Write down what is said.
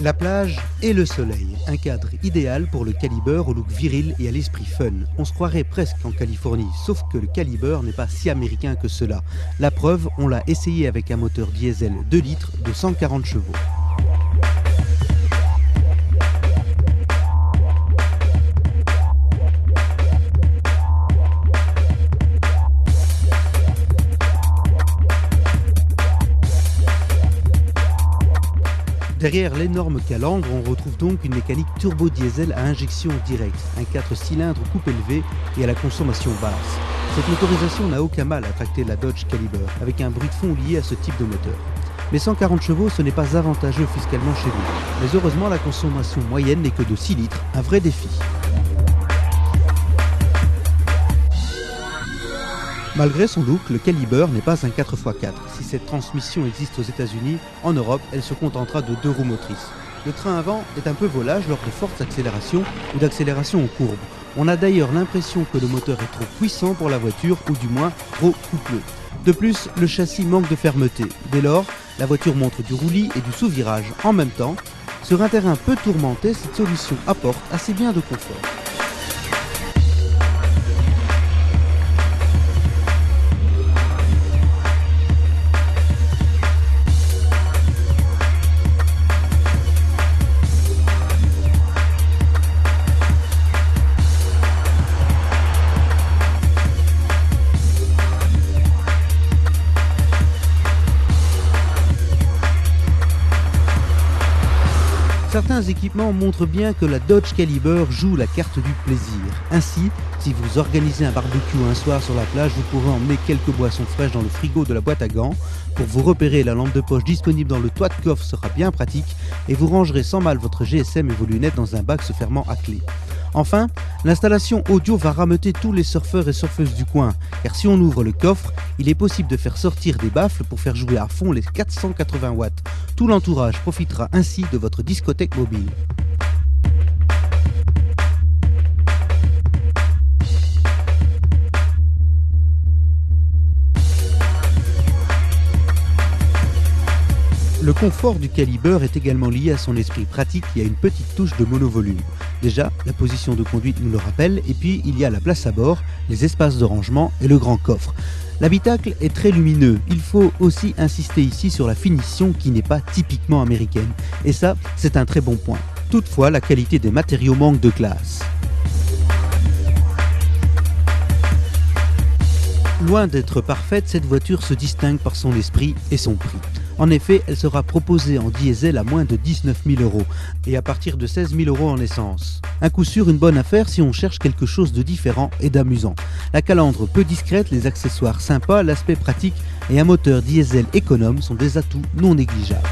La plage et le soleil, un cadre idéal pour le Caliber au look viril et à l'esprit fun. On se croirait presque en Californie, sauf que le Caliber n'est pas si américain que cela. La preuve, on l'a essayé avec un moteur diesel 2 litres de 140 chevaux. Derrière l'énorme calandre, on retrouve donc une mécanique turbo-diesel à injection directe, un 4 cylindres coupe élevée et à la consommation basse. Cette motorisation n'a aucun mal à tracter la Dodge Caliber, avec un bruit de fond lié à ce type de moteur. Mais 140 chevaux, ce n'est pas avantageux fiscalement chez nous. Mais heureusement, la consommation moyenne n'est que de 6 litres, un vrai défi. Malgré son look, le Caliber n'est pas un 4x4. Si cette transmission existe aux États-Unis, en Europe, elle se contentera de 2 roues motrices. Le train avant est un peu volage lors de fortes accélérations ou d'accélérations en courbe. On a d'ailleurs l'impression que le moteur est trop puissant pour la voiture ou du moins trop coupleux. De plus, le châssis manque de fermeté. Dès lors, la voiture montre du roulis et du sous-virage en même temps. Sur un terrain peu tourmenté, cette solution apporte assez bien de confort. Certains équipements montrent bien que la Dodge Caliber joue la carte du plaisir. Ainsi, si vous organisez un barbecue un soir sur la plage, vous pourrez emmener quelques boissons fraîches dans le frigo de la boîte à gants. Pour vous repérer, la lampe de poche disponible dans le toit de coffre sera bien pratique et vous rangerez sans mal votre GSM et vos lunettes dans un bac se fermant à clé. Enfin, l'installation audio va rameuter tous les surfeurs et surfeuses du coin, car si on ouvre le coffre, il est possible de faire sortir des baffles pour faire jouer à fond les 480 watts. Tout l'entourage profitera ainsi de votre discothèque mobile. Le confort du Caliber est également lié à son esprit pratique et à une petite touche de monovolume. Déjà, la position de conduite nous le rappelle, et puis il y a la place à bord, les espaces de rangement et le grand coffre. L'habitacle est très lumineux, il faut aussi insister ici sur la finition qui n'est pas typiquement américaine. Et ça, c'est un très bon point. Toutefois, la qualité des matériaux manque de classe. Loin d'être parfaite, cette voiture se distingue par son esprit et son prix. En effet, elle sera proposée en diesel à moins de 19 000 € et à partir de 16 000 € en essence. Un coup sûr, une bonne affaire si on cherche quelque chose de différent et d'amusant. La calandre peu discrète, les accessoires sympas, l'aspect pratique et un moteur diesel économe sont des atouts non négligeables.